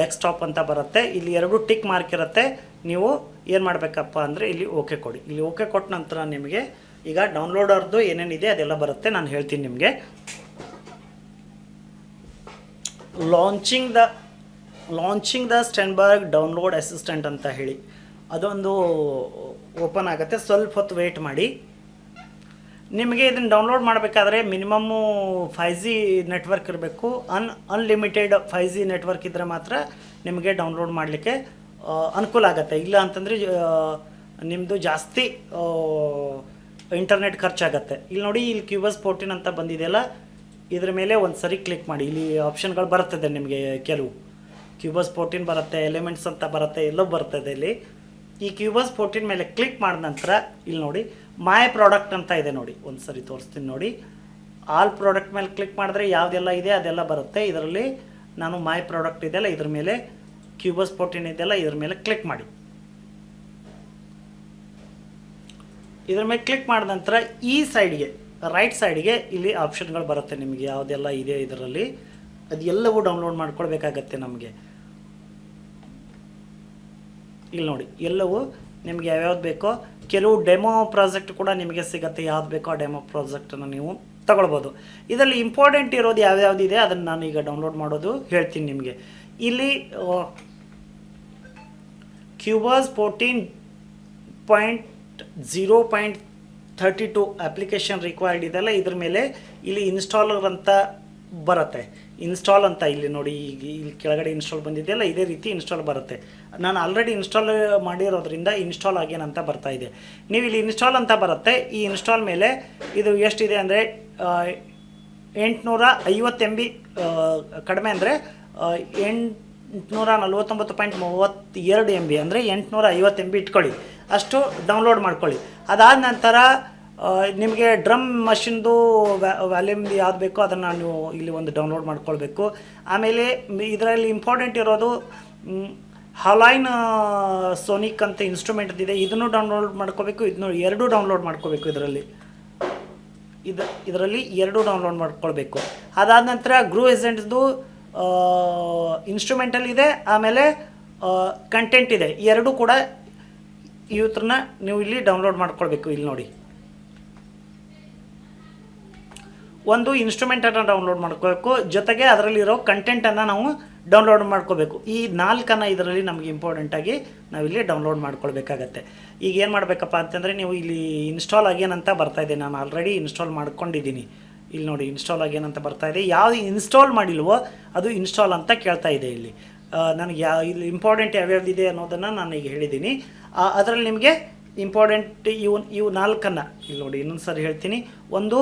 desktop ಅಂತ ಬರುತ್ತೆ. ಇಲ್ಲಿ 2 ಟಿಕ್ ಮಾರ್ಕ್ ಇರುತ್ತೆ. ನೀವು ಏನು ಮಾಡಬೇಕಪ್ಪ ಅಂದರೆ ಇಲ್ಲಿ ಓಕೆ ಕೊಡಿ. ಇಲ್ಲಿ ಓಕೆ ಕೊಟ್ಟ ನಂತರ ನಿಮಗೆ ಈಗ ಡೌನ್ಲೋಡರ್ದು ಏನೇನಿದೆ ಅದೆಲ್ಲ ಬರುತ್ತೆ, ನಾನು ಹೇಳ್ತೀನಿ ನಿಮಗೆ. ಲಾಂಚಿಂಗ್ ದ ಸ್ಟೆನ್ಬರ್ಗ್ ಡೌನ್ಲೋಡ್ ಅಸಿಸ್ಟೆಂಟ್ ಅಂತ ಹೇಳಿ ಅದೊಂದು ಓಪನ್ ಆಗುತ್ತೆ. ಸ್ವಲ್ಪ ಹೊತ್ತು ವೆಯ್ಟ್ ಮಾಡಿ. ನಿಮಗೆ ಇದನ್ನು ಡೌನ್ಲೋಡ್ ಮಾಡಬೇಕಾದ್ರೆ ಮಿನಿಮಮ್ಮು 5G ನೆಟ್ವರ್ಕ್ ಇರಬೇಕು. ಅನ್ಲಿಮಿಟೆಡ್ 5G ನೆಟ್ವರ್ಕ್ ಇದ್ದರೆ ಮಾತ್ರ ನಿಮಗೆ ಡೌನ್ಲೋಡ್ ಮಾಡಲಿಕ್ಕೆ ಅನುಕೂಲ ಆಗುತ್ತೆ. ಇಲ್ಲ ಅಂತಂದರೆ ನಿಮ್ಮದು ಜಾಸ್ತಿ ಇಂಟರ್ನೆಟ್ ಖರ್ಚಾಗತ್ತೆ. ಇಲ್ಲಿ ನೋಡಿ, ಇಲ್ಲಿ ಕ್ಯೂಬಸ್ 14 ಅಂತ ಬಂದಿದೆಯಲ್ಲ, ಇದ್ರ ಮೇಲೆ ಒಂದು ಸರಿ ಕ್ಲಿಕ್ ಮಾಡಿ. ಇಲ್ಲಿ ಆಪ್ಷನ್ಗಳು ಬರ್ತದೆ ನಿಮಗೆ, ಕೆಲವು ಕ್ಯೂಬಸ್ 14 ಬರುತ್ತೆ, ಎಲಿಮೆಂಟ್ಸ್ ಅಂತ ಬರುತ್ತೆ, ಎಲ್ಲೋ ಬರ್ತದೆ. ಇಲ್ಲಿ ಈ ಕ್ಯೂಬಸ್ 14 ಮೇಲೆ ಕ್ಲಿಕ್ ಮಾಡಿದ ನಂತರ ಇಲ್ಲಿ ನೋಡಿ ಮೈ ಪ್ರಾಡಕ್ಟ್ ಅಂತ ಇದೆ ನೋಡಿ, ಒಂದು ಸರಿ ತೋರಿಸ್ತೀನಿ ನೋಡಿ. ಆಲ್ ಪ್ರಾಡಕ್ಟ್ ಮೇಲೆ ಕ್ಲಿಕ್ ಮಾಡಿದ್ರೆ ಯಾವುದೆಲ್ಲ ಇದೆ ಅದೆಲ್ಲ ಬರುತ್ತೆ. ಇದರಲ್ಲಿ ನಾನು ಮೈ ಪ್ರಾಡಕ್ಟ್ ಇದೆಯಲ್ಲ, ಇದ್ರ ಮೇಲೆ ಕ್ಯೂಬಸ್ 14 ಇದೆಯಲ್ಲ, ಇದ್ರ ಮೇಲೆ ಕ್ಲಿಕ್ ಮಾಡಿ. ಇದ್ರ ಮೇಲೆ ಕ್ಲಿಕ್ ಮಾಡಿದ ನಂತರ ಈ ಸೈಡ್ಗೆ, ರೈಟ್ ಸೈಡ್ಗೆ ಇಲ್ಲಿ ಆಪ್ಷನ್ಗಳು ಬರುತ್ತೆ ನಿಮಗೆ, ಯಾವುದೆಲ್ಲ ಇದೆ ಇದರಲ್ಲಿ ಅದು ಎಲ್ಲವೂ ಡೌನ್ಲೋಡ್ ಮಾಡ್ಕೊಳ್ಬೇಕಾಗತ್ತೆ ನಮಗೆ. ಇಲ್ಲಿ ನೋಡಿ, ಎಲ್ಲವೂ ನಿಮಗೆ ಯಾವ್ಯಾವ್ದು ಬೇಕೋ, ಕೆಲವು ಡೆಮೋ ಪ್ರಾಜೆಕ್ಟ್ ಕೂಡ ನಿಮಗೆ ಸಿಗುತ್ತೆ. ಯಾವ್ದು ಬೇಕೋ ಆ ಡೆಮೋ ಪ್ರಾಜೆಕ್ಟನ್ನು ನೀವು ತಗೊಳ್ಬೋದು. ಇದರಲ್ಲಿ ಇಂಪಾರ್ಟೆಂಟ್ ಇರೋದು ಯಾವ್ಯಾವುದಿದೆ ಅದನ್ನು ನಾನು ಈಗ ಡೌನ್ಲೋಡ್ ಮಾಡೋದು ಹೇಳ್ತೀನಿ ನಿಮಗೆ. ಇಲ್ಲಿ ಕ್ಯೂಬಸ್ 14.0.32 ಅಪ್ಲಿಕೇಶನ್ ರಿಕ್ವೈರ್ಡ್ ಇದೆಲ್ಲ, ಇದ್ರ ಮೇಲೆ ಇಲ್ಲಿ ಇನ್ಸ್ಟಾಲರ್ ಅಂತ ಬರುತ್ತೆ. ಇನ್ಸ್ಟಾಲ್ ಅಂತ ಇಲ್ಲಿ ನೋಡಿ, ಈಗ ಇಲ್ಲಿ ಕೆಳಗಡೆ ಇನ್ಸ್ಟಾಲ್ ಬಂದಿದೆಯಲ್ಲ, ಇದೇ ರೀತಿ ಇನ್ಸ್ಟಾಲ್ ಬರುತ್ತೆ. ನಾನು ಆಲ್ರೆಡಿ ಇನ್ಸ್ಟಾಲ್ ಮಾಡಿರೋದ್ರಿಂದ ಇನ್ಸ್ಟಾಲ್ ಆಗೇನ್ ಅಂತ ಬರ್ತಾ ಇದೆ. ನೀವು ಇಲ್ಲಿ ಇನ್ಸ್ಟಾಲ್ ಅಂತ ಬರುತ್ತೆ. ಈ ಇನ್ಸ್ಟಾಲ್ ಮೇಲೆ ಇದು ಎಷ್ಟಿದೆ ಅಂದರೆ 850 MB, ಕಡಿಮೆ ಅಂದರೆ 849.32 MB, ಅಂದರೆ 850 MB ಇಟ್ಕೊಳ್ಳಿ, ಅಷ್ಟು ಡೌನ್ಲೋಡ್ ಮಾಡ್ಕೊಳ್ಳಿ. ಅದಾದ ನಂತರ ನಿಮಗೆ ಡ್ರಮ್ ಮಷಿನ್ದು ವ್ಯಾಲ್ಯೂಮ್ ಯಾವ್ದು ಬೇಕೋ ಅದನ್ನು ನೀವು ಇಲ್ಲಿ ಒಂದು ಡೌನ್ಲೋಡ್ ಮಾಡ್ಕೊಳ್ಬೇಕು. ಆಮೇಲೆ ಇದರಲ್ಲಿ ಇಂಪಾರ್ಟೆಂಟ್ ಇರೋದು ಹಾಲೈನ್ ಸೋನಿಕ್ ಅಂತ ಇನ್ಸ್ಟ್ರೂಮೆಂಟ್ ಇದೆ, ಇದನ್ನು ಡೌನ್ಲೋಡ್ ಮಾಡ್ಕೋಬೇಕು. ಇದನ್ನು ಎರಡೂ ಡೌನ್ಲೋಡ್ ಮಾಡ್ಕೋಬೇಕು. ಇದರಲ್ಲಿ ಎರಡೂ ಡೌನ್ಲೋಡ್ ಮಾಡ್ಕೊಳ್ಬೇಕು. ಅದಾದ ನಂತರ ಗ್ರೂ ಏಜೆಂಟ್ದು ಇನ್ಸ್ಟ್ರೂಮೆಂಟಲ್ ಇದೆ, ಆಮೇಲೆ ಕಂಟೆಂಟ್ ಇದೆ. ಎರಡೂ ಕೂಡ ಇವತ್ತನ್ನ ನೀವು ಇಲ್ಲಿ ಡೌನ್ಲೋಡ್ ಮಾಡ್ಕೊಳ್ಬೇಕು. ಇಲ್ಲಿ ನೋಡಿ, ಒಂದು ಇನ್ಸ್ಟ್ರೂಮೆಂಟನ್ನು ಡೌನ್ಲೋಡ್ ಮಾಡ್ಕೋಬೇಕು, ಜೊತೆಗೆ ಅದರಲ್ಲಿರೋ ಕಂಟೆಂಟನ್ನು ನಾವು ಡೌನ್ಲೋಡ್ ಮಾಡ್ಕೋಬೇಕು. ಈ 4 ಇದರಲ್ಲಿ ನಮಗೆ ಇಂಪಾರ್ಟೆಂಟಾಗಿ ನಾವಿಲ್ಲಿ ಡೌನ್ಲೋಡ್ ಮಾಡ್ಕೊಳ್ಬೇಕಾಗತ್ತೆ. ಈಗ ಏನು ಮಾಡಬೇಕಪ್ಪ ಅಂತಂದರೆ, ನೀವು ಇಲ್ಲಿ ಇನ್ಸ್ಟಾಲ್ ಆಗೇನ್ ಅಂತ ಬರ್ತಾ ಇದೆ, ನಾನು ಆಲ್ರೆಡಿ ಇನ್ಸ್ಟಾಲ್ ಮಾಡ್ಕೊಂಡಿದ್ದೀನಿ. ಇಲ್ಲಿ ನೋಡಿ, ಇನ್ಸ್ಟಾಲ್ ಆಗೇನ್ ಅಂತ ಬರ್ತಾ ಇದೆ. ಯಾವುದು ಇನ್ಸ್ಟಾಲ್ ಮಾಡಿಲ್ವೋ ಅದು ಇನ್ಸ್ಟಾಲ್ ಅಂತ ಕೇಳ್ತಾ ಇದೆ. ಇಲ್ಲಿ ನನಗೆ ಇಲ್ಲಿ ಇಂಪಾರ್ಟೆಂಟ್ ಯಾವ್ಯಾವ್ದಿದೆ ಅನ್ನೋದನ್ನು ನಾನು ಈಗ ಹೇಳಿದ್ದೀನಿ. ಅದರಲ್ಲಿ ನಿಮಗೆ ಇಂಪಾರ್ಟೆಂಟ್ ಇವು 4 ಇಲ್ಲಿ ನೋಡಿ, ಇನ್ನೊಂದು ಸರಿ ಹೇಳ್ತೀನಿ. ಒಂದು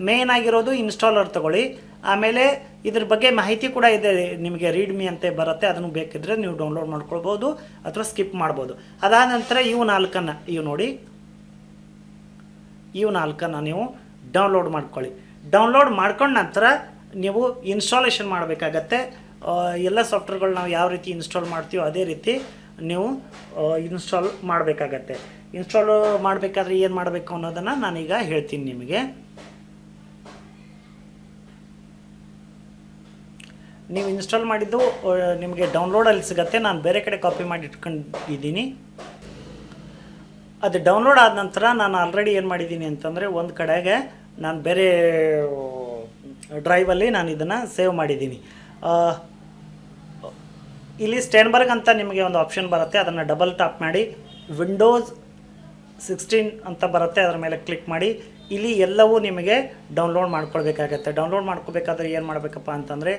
ಮೇನ್ ಆಗಿರೋದು ಇನ್ಸ್ಟಾಲರ್ ತಗೊಳ್ಳಿ. ಆಮೇಲೆ ಇದ್ರ ಬಗ್ಗೆ ಮಾಹಿತಿ ಕೂಡ ಇದೆ ನಿಮಗೆ, ರೀಡ್ ಮೀ ಅಂತ ಬರುತ್ತೆ, ಅದನ್ನು ಬೇಕಿದ್ರೆ ನೀವು ಡೌನ್ಲೋಡ್ ಮಾಡ್ಕೊಳ್ಬೋದು ಅಥವಾ ಸ್ಕಿಪ್ ಮಾಡ್ಬೋದು. ಅದಾದ ನಂತರ ಇವು 4 ಇವು ನೋಡಿ, ಇವು 4 ನೀವು ಡೌನ್ಲೋಡ್ ಮಾಡ್ಕೊಳ್ಳಿ. ಡೌನ್ಲೋಡ್ ಮಾಡ್ಕೊಂಡ ನಂತರ ನೀವು ಇನ್ಸ್ಟಾಲೇಷನ್ ಮಾಡಬೇಕಾಗತ್ತೆ. ಎಲ್ಲ ಸಾಫ್ಟ್ವೇರ್ಗಳು ನಾವು ಯಾವ ರೀತಿ ಇನ್ಸ್ಟಾಲ್ ಮಾಡ್ತೀವೋ ಅದೇ ರೀತಿ ನೀವು ಇನ್ಸ್ಟಾಲ್ ಮಾಡಬೇಕಾಗತ್ತೆ. ಇನ್ಸ್ಟಾಲ್ ಮಾಡಬೇಕಾದ್ರೆ ಏನು ಮಾಡಬೇಕು ಅನ್ನೋದನ್ನು ನಾನೀಗ ಹೇಳ್ತೀನಿ ನಿಮಗೆ. ನೀವು ಇನ್ಸ್ಟಾಲ್ ಮಾಡಿದ್ದು ನಿಮಗೆ ಡೌನ್ಲೋಡಲ್ಲಿ ಸಿಗುತ್ತೆ. ನಾನು ಬೇರೆ ಕಡೆ ಕಾಪಿ ಮಾಡಿ ಇಟ್ಕೊಂಡಿದ್ದೀನಿ. ಅದು ಡೌನ್ಲೋಡ್ ಆದ ನಂತರ ನಾನು ಆಲ್ರೆಡಿ ಏನು ಮಾಡಿದ್ದೀನಿ ಅಂತಂದರೆ, ಒಂದು ಕಡೆಗೆ ನಾನು ಬೇರೆ ಡ್ರೈವಲ್ಲಿ ನಾನು ಇದನ್ನು ಸೇವ್ ಮಾಡಿದ್ದೀನಿ. ಇಲ್ಲಿ ಸ್ಟೆನ್ಬರ್ಗ್ ಅಂತ ನಿಮಗೆ ಒಂದು ಆಪ್ಷನ್ ಬರುತ್ತೆ, ಅದನ್ನು ಡಬಲ್ ಟಾಪ್ ಮಾಡಿ ವಿಂಡೋಸ್ 16 ಅಂತ ಬರುತ್ತೆ, ಅದರ ಮೇಲೆ ಕ್ಲಿಕ್ ಮಾಡಿ. ಇಲ್ಲಿ ಎಲ್ಲವೂ ನಿಮಗೆ ಡೌನ್ಲೋಡ್ ಮಾಡ್ಕೊಳ್ಬೇಕಾಗತ್ತೆ. ಡೌನ್ಲೋಡ್ ಮಾಡ್ಕೋಬೇಕಾದ್ರೆ ಏನು ಮಾಡಬೇಕಪ್ಪ ಅಂತಂದರೆ,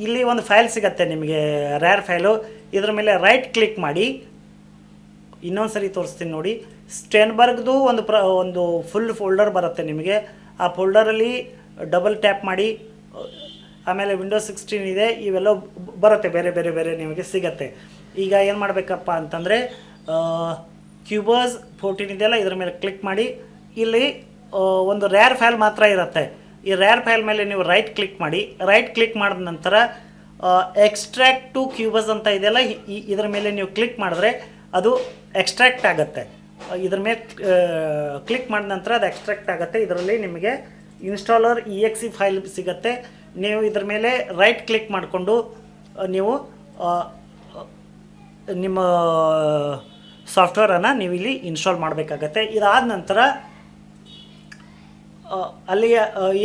ಇಲ್ಲಿ ಒಂದು ಫೈಲ್ ಸಿಗುತ್ತೆ ನಿಮಗೆ, ರ್ಯಾರ್ ಫೈಲು. ಇದರ ಮೇಲೆ ರೈಟ್ ಕ್ಲಿಕ್ ಮಾಡಿ. ಇನ್ನೊಂದು ಸರಿ ತೋರಿಸ್ತೀನಿ ನೋಡಿ, ಸ್ಟೆನ್ಬರ್ಗ್ದು ಒಂದು ಫುಲ್ ಫೋಲ್ಡರ್ ಬರುತ್ತೆ ನಿಮಗೆ. ಆ ಫೋಲ್ಡರಲ್ಲಿ ಡಬಲ್ ಟ್ಯಾಪ್ ಮಾಡಿ. ಆಮೇಲೆ ವಿಂಡೋಸ್ 16 ಇದೆ, ಇವೆಲ್ಲ ಬರುತ್ತೆ, ಬೇರೆ ಬೇರೆ ಬೇರೆ ನಿಮಗೆ ಸಿಗತ್ತೆ. ಈಗ ಏನು ಮಾಡಬೇಕಪ್ಪ ಅಂತಂದರೆ, ಕ್ಯೂಬಸ್ 14 ಇದೆಯಲ್ಲ, ಇದರ ಮೇಲೆ ಕ್ಲಿಕ್ ಮಾಡಿ. ಇಲ್ಲಿ ಒಂದು ರ್ಯಾರ್ ಫೈಲ್ ಮಾತ್ರ ಇರುತ್ತೆ. ಈ ರ್ಯಾರ್ ಫೈಲ್ ಮೇಲೆ ನೀವು ರೈಟ್ ಕ್ಲಿಕ್ ಮಾಡಿ. ರೈಟ್ ಕ್ಲಿಕ್ ಮಾಡಿದ ನಂತರ ಎಕ್ಸ್ಟ್ರಾಕ್ಟ್ ಟು ಕ್ಯೂಬಸ್ ಅಂತ ಇದೆಯಲ್ಲ, ಇದರ ಮೇಲೆ ನೀವು ಕ್ಲಿಕ್ ಮಾಡಿದ್ರೆ ಅದು ಎಕ್ಸ್ಟ್ರಾಕ್ಟ್ ಆಗುತ್ತೆ. ಇದ್ರ ಮೇಲೆ ಕ್ಲಿಕ್ ಮಾಡಿದ ನಂತರ ಅದು ಎಕ್ಸ್ಟ್ರಾಕ್ಟ್ ಆಗುತ್ತೆ. ಇದರಲ್ಲಿ ನಿಮಗೆ ಇನ್ಸ್ಟಾಲರ್ exe ಫೈಲ್ ಸಿಗುತ್ತೆ. ನೀವು ಇದ್ರ ಮೇಲೆ ರೈಟ್ ಕ್ಲಿಕ್ ಮಾಡಿಕೊಂಡು ನೀವು ನಿಮ್ಮ ಸಾಫ್ಟ್ವೇರನ್ನು ನೀವು ಇಲ್ಲಿ ಇನ್ಸ್ಟಾಲ್ ಮಾಡಬೇಕಾಗತ್ತೆ. ಇದಾದ ನಂತರ ಅಲ್ಲಿ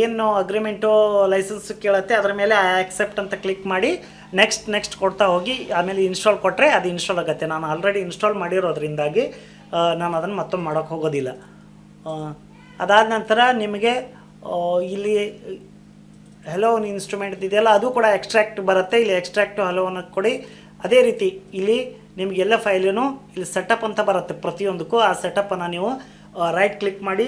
ಏನು ಅಗ್ರಿಮೆಂಟು ಲೈಸೆನ್ಸ್ ಕೇಳುತ್ತೆ ಅದರ ಮೇಲೆ ಆಕ್ಸೆಪ್ಟ್ ಅಂತ ಕ್ಲಿಕ್ ಮಾಡಿ ನೆಕ್ಸ್ಟ್ ಕೊಡ್ತಾ ಹೋಗಿ ಆಮೇಲೆ ಇನ್ಸ್ಟಾಲ್ ಕೊಟ್ಟರೆ ಅದು ಇನ್ಸ್ಟಾಲ್ ಆಗುತ್ತೆ. ನಾನು ಆಲ್ರೆಡಿ ಇನ್ಸ್ಟಾಲ್ ಮಾಡಿರೋದ್ರಿಂದಾಗಿ ನಾನು ಅದನ್ನು ಮತ್ತೊಮ್ಮೆ ಮಾಡೋಕ್ಕೆ ಹೋಗೋದಿಲ್ಲ. ಅದಾದ ನಂತರ ನಿಮಗೆ ಇಲ್ಲಿ ಹೆಲೋ ಇನ್ಸ್ಟ್ರೂಮೆಂಟ್ ಇದೆಯಲ್ಲ ಅದು ಕೂಡ ಎಕ್ಸ್ಟ್ರಾಕ್ಟ್ ಬರುತ್ತೆ. ಇಲ್ಲಿ ಎಕ್ಸ್ಟ್ರಾಕ್ಟು ಹಲೋವನ್ನು ಕೊಡಿ. ಅದೇ ರೀತಿ ಇಲ್ಲಿ ನಿಮಗೆಲ್ಲ ಫೈಲೂ ಇಲ್ಲಿ ಸೆಟಪ್ ಅಂತ ಬರುತ್ತೆ ಪ್ರತಿಯೊಂದಕ್ಕೂ. ಆ ಸೆಟಪ್ಪನ್ನು ನೀವು ರೈಟ್ ಕ್ಲಿಕ್ ಮಾಡಿ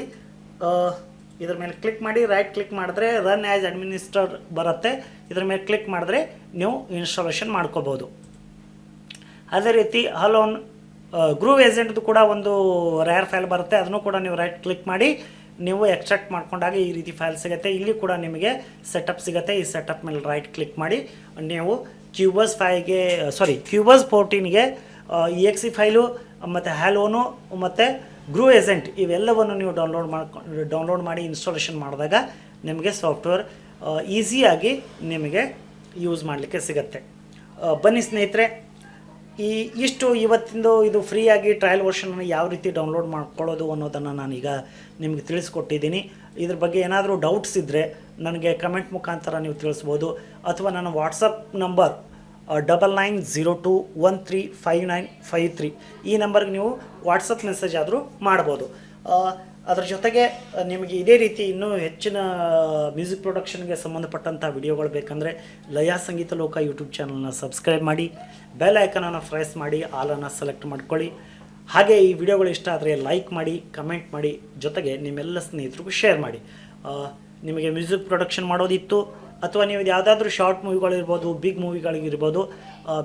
ಇದ್ರ ಮೇಲೆ ಕ್ಲಿಕ್ ಮಾಡಿ ರೈಟ್ ಕ್ಲಿಕ್ ಮಾಡಿದ್ರೆ ರನ್ ಆ್ಯಸ್ ಅಡ್ಮಿನಿಸ್ಟ್ರೇಟರ್ ಬರುತ್ತೆ. ಇದ್ರ ಮೇಲೆ ಕ್ಲಿಕ್ ಮಾಡಿದ್ರೆ ನೀವು ಇನ್ಸ್ಟಾಲೇಷನ್ ಮಾಡ್ಕೋಬೋದು. ಅದೇ ರೀತಿ ಹಲೋನ್ ಗ್ರೂವ್ ಏಜೆಂಟ್ದು ಕೂಡ ಒಂದು ರೇರ್ ಫೈಲ್ ಬರುತ್ತೆ. ಅದನ್ನು ಕೂಡ ನೀವು ರೈಟ್ ಕ್ಲಿಕ್ ಮಾಡಿ ನೀವು ಎಕ್ಸ್ಟ್ರಾಕ್ಟ್ ಮಾಡ್ಕೊಂಡಾಗ ಈ ರೀತಿ ಫೈಲ್ ಸಿಗುತ್ತೆ. ಇಲ್ಲಿ ಕೂಡ ನಿಮಗೆ ಸೆಟಪ್ ಸಿಗುತ್ತೆ. ಈ ಸೆಟಪ್ ಮೇಲೆ ರೈಟ್ ಕ್ಲಿಕ್ ಮಾಡಿ ನೀವು ಕ್ಯೂಬಸ್ 14ಗೆ exe ಫೈಲು ಮತ್ತು ಹ್ಯಾಲೋನು ಮತ್ತು ಗ್ರೂವ್ ಏಜೆಂಟ್ ಇವೆಲ್ಲವನ್ನು ನೀವು ಡೌನ್ಲೋಡ್ ಮಾಡಿ ಇನ್ಸ್ಟಾಲೇಷನ್ ಮಾಡಿದಾಗ ನಿಮಗೆ ಸಾಫ್ಟ್ವೇರ್ ಈಸಿಯಾಗಿ ನಿಮಗೆ ಯೂಸ್ ಮಾಡಲಿಕ್ಕೆ ಸಿಗುತ್ತೆ. ಬನ್ನಿ ಸ್ನೇಹಿತರೆ, ಇಷ್ಟು ಇವತ್ತಿಂದು ಇದು ಫ್ರೀಯಾಗಿ ಟ್ರಯಲ್ ವರ್ಷನನ್ನು ಯಾವ ರೀತಿ ಡೌನ್ಲೋಡ್ ಮಾಡ್ಕೊಳ್ಳೋದು ಅನ್ನೋದನ್ನು ನಾನೀಗ ನಿಮಗೆ ತಿಳಿಸ್ಕೊಟ್ಟಿದ್ದೀನಿ. ಇದ್ರ ಬಗ್ಗೆ ಏನಾದರೂ ಡೌಟ್ಸ್ ಇದ್ದರೆ ನನಗೆ ಕಮೆಂಟ್ ಮುಖಾಂತರ ನೀವು ತಿಳಿಸ್ಬೋದು, ಅಥವಾ ನನ್ನ ವಾಟ್ಸಪ್ ನಂಬರ್ 9902135953 ಈ ನಂಬರ್ಗೆ ನೀವು ವಾಟ್ಸಪ್ ಮೆಸೇಜ್ ಆದರೂ ಮಾಡ್ಬೋದು. ಅದರ ಜೊತೆಗೆ ನಿಮಗೆ ಇದೇ ರೀತಿ ಇನ್ನೂ ಹೆಚ್ಚಿನ ಮ್ಯೂಸಿಕ್ ಪ್ರೊಡಕ್ಷನ್ಗೆ ಸಂಬಂಧಪಟ್ಟಂಥ ವಿಡಿಯೋಗಳು ಬೇಕಂದರೆ ಲಯ ಸಂಗೀತ ಲೋಕ ಯೂಟ್ಯೂಬ್ ಚಾನಲ್ನ ಸಬ್ಸ್ಕ್ರೈಬ್ ಮಾಡಿ, ಬೆಲ್ ಐಕನನ್ನು ಪ್ರೆಸ್ ಮಾಡಿ ಆಲನ್ನು ಸೆಲೆಕ್ಟ್ ಮಾಡ್ಕೊಳ್ಳಿ. ಹಾಗೆ ಈ ವಿಡಿಯೋಗಳು ಇಷ್ಟ ಆದರೆ ಲೈಕ್ ಮಾಡಿ, ಕಮೆಂಟ್ ಮಾಡಿ, ಜೊತೆಗೆ ನಿಮ್ಮೆಲ್ಲ ಸ್ನೇಹಿತರಿಗೂ ಶೇರ್ ಮಾಡಿ. ನಿಮಗೆ ಮ್ಯೂಸಿಕ್ ಪ್ರೊಡಕ್ಷನ್ ಮಾಡೋದಿತ್ತು ಅಥವಾ ನೀವು ಯಾವುದಾದ್ರೂ ಶಾರ್ಟ್ ಮೂವಿಗಳಿರ್ಬೋದು, ಬಿಗ್ ಮೂವಿಗಳಿಗಿರ್ಬೋದು,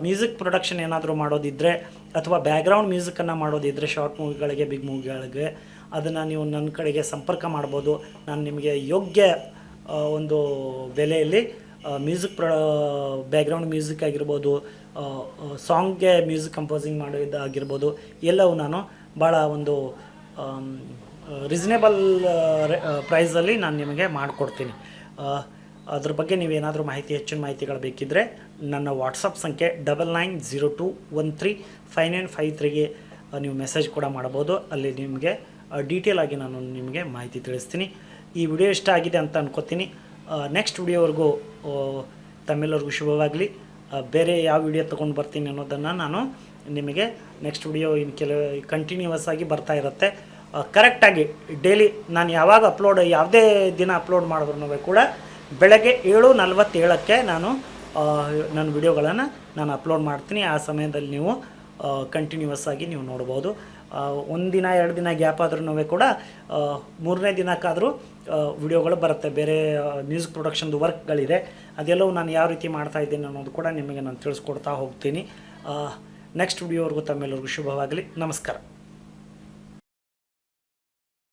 ಮ್ಯೂಸಿಕ್ ಪ್ರೊಡಕ್ಷನ್ ಏನಾದರೂ ಮಾಡೋದಿದ್ದರೆ ಅಥವಾ ಬ್ಯಾಕ್ಗ್ರೌಂಡ್ ಮ್ಯೂಸಿಕನ್ನು ಮಾಡೋದಿದ್ದರೆ ಶಾರ್ಟ್ ಮೂವಿಗಳಿಗೆ, ಬಿಗ್ ಮೂವಿಗಳಿಗೆ, ಅದನ್ನು ನೀವು ನನ್ನ ಕಡೆಗೆ ಸಂಪರ್ಕ ಮಾಡ್ಬೋದು. ನಾನು ನಿಮಗೆ ಯೋಗ್ಯ ಒಂದು ಬೆಲೆಯಲ್ಲಿ ಬ್ಯಾಕ್ಗ್ರೌಂಡ್ ಮ್ಯೂಸಿಕ್ ಆಗಿರ್ಬೋದು, ಸಾಂಗ್ಗೆ ಮ್ಯೂಸಿಕ್ ಕಂಪೋಸಿಂಗ್ ಮಾಡೋದಾಗಿರ್ಬೋದು, ಎಲ್ಲವೂ ನಾನು ಭಾಳ ಒಂದು ರೀಸನೇಬಲ್ ಪ್ರೈಸಲ್ಲಿ ನಾನು ನಿಮಗೆ ಮಾಡಿಕೊಡ್ತೀನಿ. ಅದ್ರ ಬಗ್ಗೆ ನೀವೇನಾದರೂ ಹೆಚ್ಚಿನ ಮಾಹಿತಿಗಳು ಬೇಕಿದ್ದರೆ ನನ್ನ ವಾಟ್ಸಪ್ ಸಂಖ್ಯೆ 9902135953ಗೆ ನೀವು ಮೆಸೇಜ್ ಕೂಡ ಮಾಡ್ಬೋದು. ಅಲ್ಲಿ ನಿಮಗೆ ಡೀಟೇಲ್ ಆಗಿ ನಾನು ನಿಮಗೆ ಮಾಹಿತಿ ತಿಳಿಸ್ತೀನಿ. ಈ ವಿಡಿಯೋ ಇಷ್ಟ ಆಗಿದೆ ಅಂತ ಅನ್ಕೋತೀನಿ. ನೆಕ್ಸ್ಟ್ ವಿಡಿಯೋವರೆಗೂ ತಮ್ಮೆಲ್ಲರಿಗೂ ಶುಭವಾಗಲಿ. ಬೇರೆ ಯಾವ ವಿಡಿಯೋ ತೊಗೊಂಡು ಬರ್ತೀನಿ ಅನ್ನೋದನ್ನು ನಾನು ನಿಮಗೆ ನೆಕ್ಸ್ಟ್ ವಿಡಿಯೋ ಕಂಟಿನ್ಯೂವಸ್ ಆಗಿ ಬರ್ತಾ ಇರುತ್ತೆ. ಕರೆಕ್ಟಾಗಿ ಡೈಲಿ ನಾನು ಯಾವಾಗ ಯಾವುದೇ ದಿನ ಅಪ್ಲೋಡ್ ಮಾಡಿದ್ರು ಕೂಡ ಬೆಳಗ್ಗೆ 7:47ಕ್ಕೆ ನಾನು ನನ್ನ ವಿಡಿಯೋಗಳನ್ನು ನಾನು ಅಪ್ಲೋಡ್ ಮಾಡ್ತೀನಿ. ಆ ಸಮಯದಲ್ಲಿ ನೀವು ಕಂಟಿನ್ಯೂವಸ್ ಆಗಿ ನೀವು ನೋಡ್ಬೋದು. ಒಂದಿನ 2 ದಿನ ಗ್ಯಾಪ್ ಆದ್ರೂ ಕೂಡ 3ನೇ ದಿನಕ್ಕಾದರೂ ವಿಡಿಯೋಗಳು ಬರುತ್ತೆ. ಬೇರೆ ಮ್ಯೂಸಿಕ್ ಪ್ರೊಡಕ್ಷನ್ದು ವರ್ಕ್ಗಳಿದೆ, ಅದೆಲ್ಲವೂ ನಾನು ಯಾವ ರೀತಿ ಮಾಡ್ತಾಯಿದ್ದೀನಿ ಅನ್ನೋದು ಕೂಡ ನಿಮಗೆ ನಾನು ತಿಳಿಸ್ಕೊಡ್ತಾ ಹೋಗ್ತೀನಿ. ನೆಕ್ಸ್ಟ್ ವಿಡಿಯೋವರೆಗೂ ತಮ್ಮೆಲ್ಲರಿಗೂ ಶುಭವಾಗಲಿ. ನಮಸ್ಕಾರ.